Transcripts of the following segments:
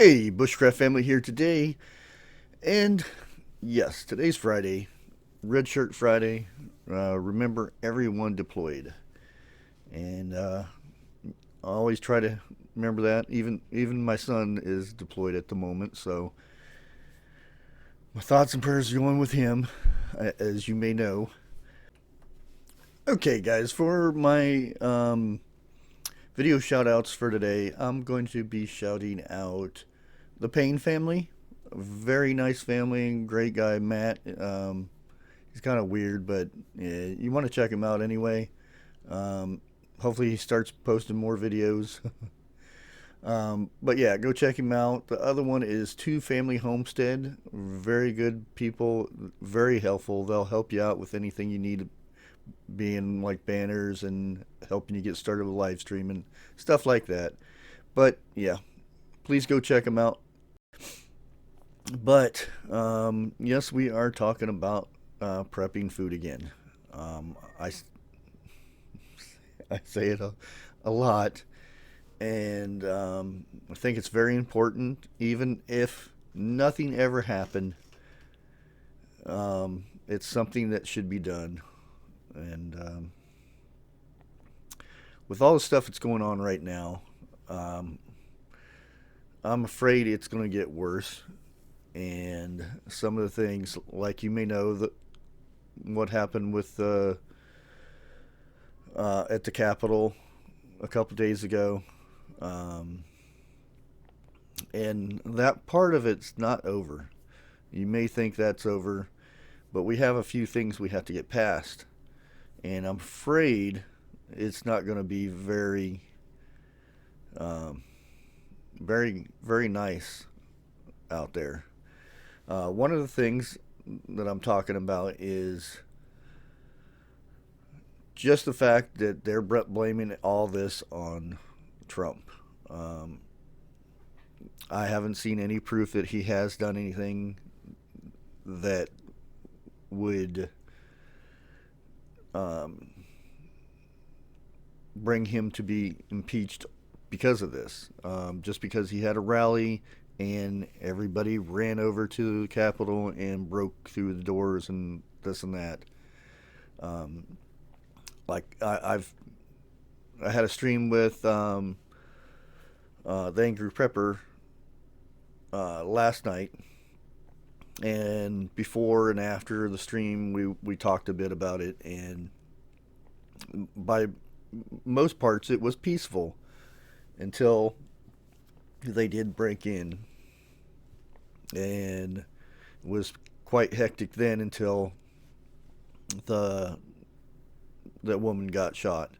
Hey, Bushcraft family here today. And yes, today's Friday, Red Shirt Friday. Remember everyone deployed. And I always try to remember that. Even my son is deployed at the moment, so my thoughts and prayers are going with him, as you may know. Okay, guys, for my video shout outs for today, I'm going to be shouting out the Payne family. A very nice family, great guy, Matt. He's kind of weird, but yeah, you want to check him out anyway. Um, Hopefully, he starts posting more videos. But yeah, go check him out. The other one is Two Family Homestead. Very good people, very helpful. They'll help you out with anything you need, being like banners and helping you get started with live streaming, stuff like that. But yeah, please go check them out. But yes, we are talking about prepping food again. I say it a lot, and I think it's very important. Even if nothing ever happened, it's something that should be done. And with all the stuff that's going on right now, um, I'm afraid it's going to get worse. And some of the things, like you may know, that what happened with at the Capitol a couple days ago, um, and that part of it's not over. You may think that's over, but we have a few things we have to get past, and I'm afraid it's not going to be um, very nice out there. One of the things that I'm talking about is just the fact that they're blaming all this on Trump. Um, I haven't seen any proof that he has done anything that would um, bring him to be impeached because of this. Just because he had a rally and everybody ran over to the Capitol and broke through the doors and this and that. Um, like I had a stream with the Angry Prepper last night, and before and after the stream, we talked a bit about it, and by most parts, it was peaceful until they did break in, and it was quite hectic then until the that woman got shot,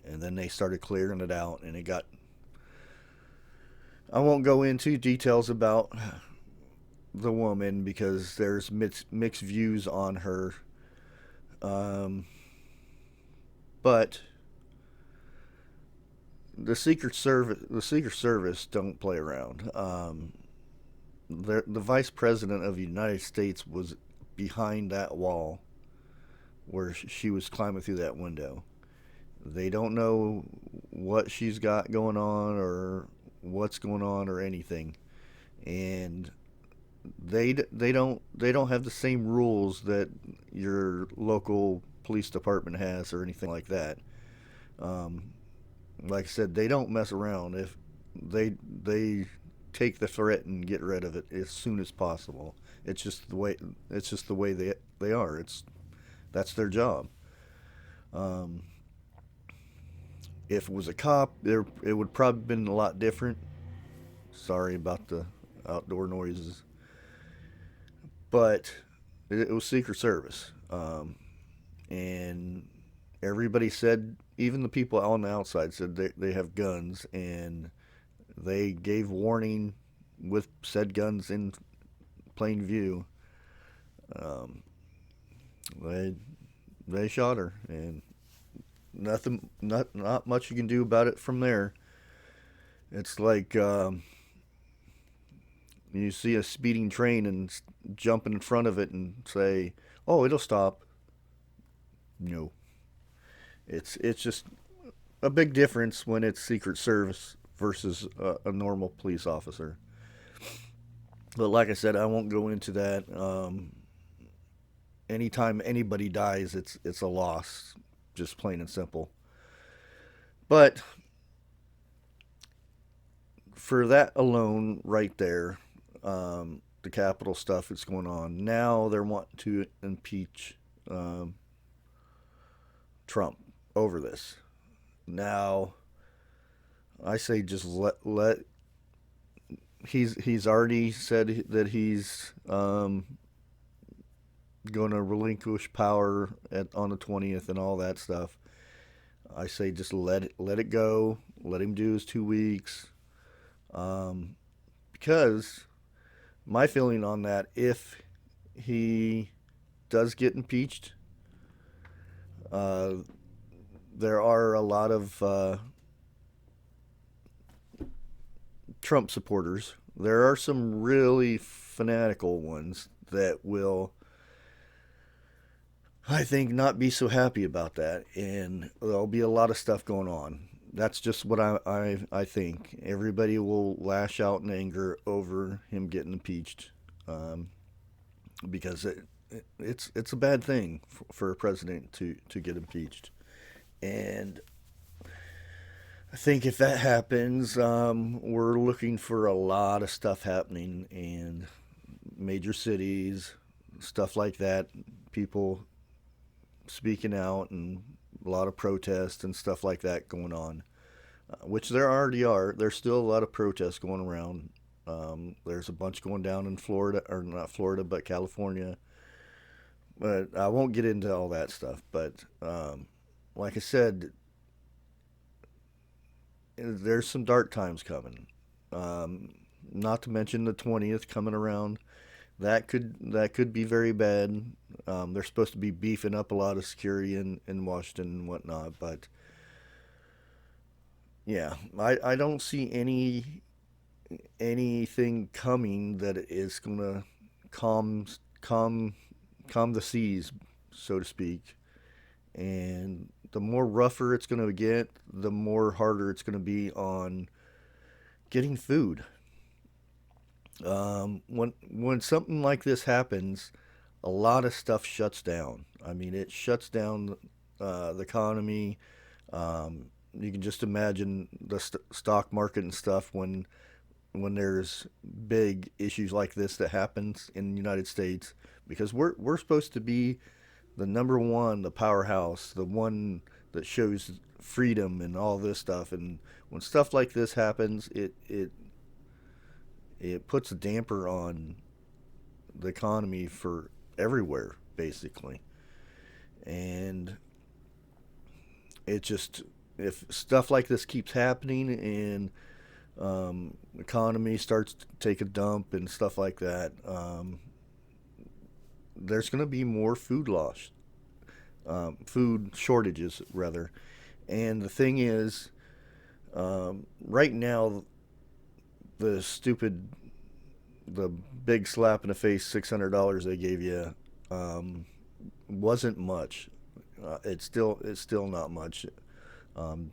and then they started clearing it out, and it got. I won't go into details about the woman because there's mixed views on her. Um, but the Secret Service don't play around. The Vice President of the United States was behind that wall where she was climbing through that window. They don't know what she's got going on or what's going on or anything, and they don't have the same rules that your local police department has or anything like that. Um, like I said, they don't mess around. If they take the threat and get rid of it as soon as possible. It's just the way they are. That's their job. Um, if it was a cop, it would probably been a lot different. Sorry about the outdoor noises, but it was Secret Service, and everybody said, even the people on the outside said they have guns, and they gave warning with said guns in plain view. Um, they they shot her, and not much you can do about it from there. It's like you see a speeding train and jump in front of it and say, "Oh, it'll stop." No, it's just a big difference when it's Secret Service versus a normal police officer. But like I said, I won't go into that. Anytime anybody dies, it's a loss, just plain and simple. But for that alone, right there, the Capitol stuff that's going on now, they're wanting to impeach um, Trump over this. Now, I say just let he's already said that he's going to relinquish power on the 20th and all that stuff. I say just let it go. Let him do his 2 weeks. Um, because my feeling on that, if he does get impeached, uh, there are a lot of Trump supporters. There are some really fanatical ones that will, I think, not be so happy about that, and there'll be a lot of stuff going on. That's just what I think. Everybody will lash out in anger over him getting impeached, um, because it's a bad thing for a president to get impeached. And I think if that happens, we're looking for a lot of stuff happening in major cities, stuff like that. People speaking out and a lot of protests and stuff like that going on, which there already are. There's still a lot of protests going around. There's a bunch going down in Florida, or not Florida, but California. But I won't get into all that stuff. But like I said, there's some dark times coming. Um, Not to mention the 20th coming around. That could be very bad. They're supposed to be beefing up a lot of security in Washington and whatnot, but yeah, I don't see anything coming that is gonna calm calm calm the seas, so to speak. And the more rougher it's gonna get, the more harder it's gonna be on getting food. When something like this happens, a lot of stuff shuts down. I mean, it shuts down the economy. You can just imagine the stock market and stuff when there's big issues like this that happens in the United States, because we're supposed to be the number one, the powerhouse, the one that shows freedom and all this stuff. And when stuff like this happens, it puts a damper on the economy for everywhere, basically. And it just, if stuff like this keeps happening and economy starts to take a dump and stuff like that, there's going to be more food loss, food shortages rather. And the thing is, right now, the stupid, the big slap in the face $600 they gave you um, wasn't much. It's still not much.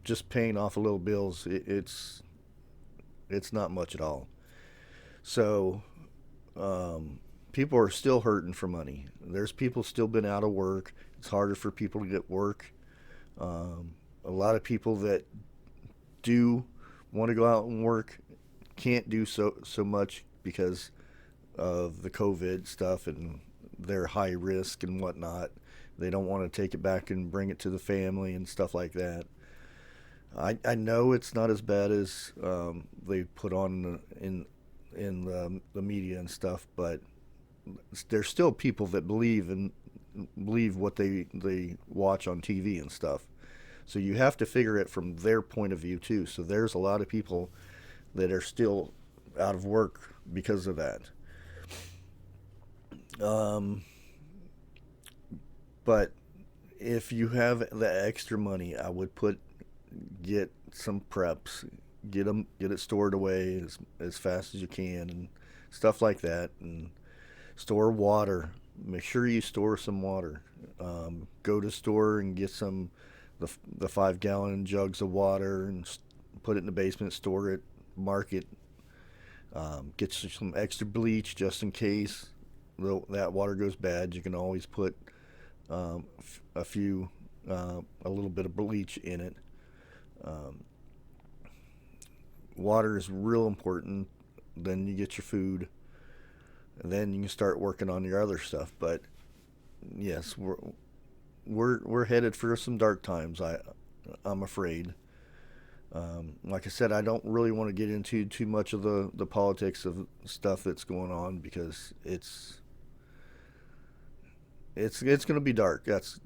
Just paying off a little bills, it's not much at all. So people are still hurting for money. There's people still been out of work. It's harder for people to get work. A lot of people that do want to go out and work can't do so much because of the COVID stuff and their high risk and whatnot. They don't want to take it back and bring it to the family and stuff like that. I know it's not as bad as they put on in the media and stuff, but there's still people that believe what they watch on TV and stuff. So you have to figure it from their point of view too. So there's a lot of people that are still out of work because of that. Um, but if you have the extra money, I would get some preps, get it stored away as fast as you can, and stuff like that, and store water. Make sure you store some water. Go to the store and get the 5 gallon jugs of water and put it in the basement, store it, mark it. Get you some extra bleach just in case that water goes bad. You can always put a few, a little bit of bleach in it. Um, Water is real important. Then you get your food, and then you can start working on your other stuff. But yes, we're headed for some dark times. I'm afraid. Like I said, I don't really want to get into too much of the politics of stuff that's going on because it's going to be dark. That's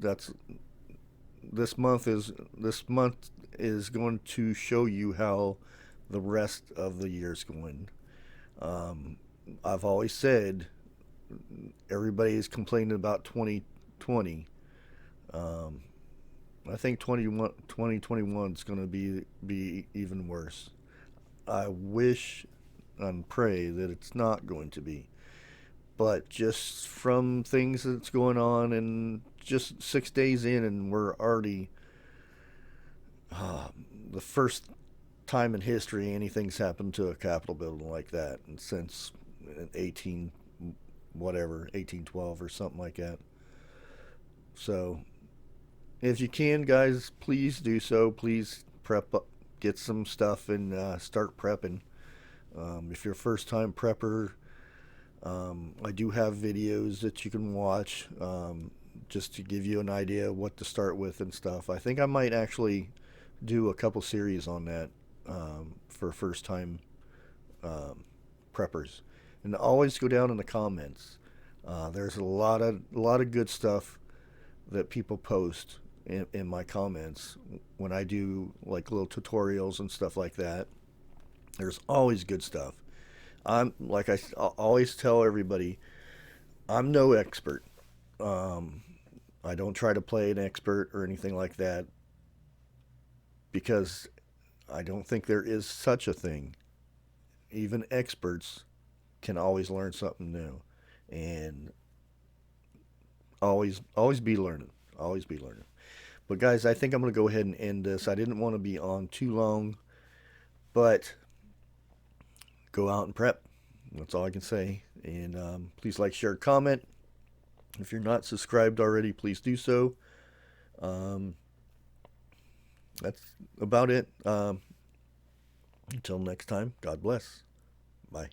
this month is going to show you how the rest of the year is going. Um, I've always said everybody is complaining about 2020. Um, I think 2021 is going to be even worse. I wish and pray that it's not going to be. But just from things that's going on, and just 6 days in, and we're already uh, the first time in history anything's happened to a Capitol building like that, and since 18 whatever 1812 or something like that. So if you can, guys, please do so. Please prep up, get some stuff, and start prepping. If you're a first time prepper, I do have videos that you can watch, just to give you an idea of what to start with and stuff. I think I might actually do a couple series on that, for first time um, preppers. And always go down in the comments. There's a lot of good stuff that people post in my comments when I do like little tutorials and stuff like that. There's always good stuff. I'm like I always tell everybody, I'm no expert. Um, I don't try to play an expert or anything like that because I don't think there is such a thing. Even experts can always learn something new, and always be learning. Always be learning. But guys, I think I'm gonna go ahead and end this. I didn't want to be on too long, but go out and prep. That's all I can say. And please like, share, comment. If you're not subscribed already, please do so. Um, that's about it. Until next time, God bless. Bye.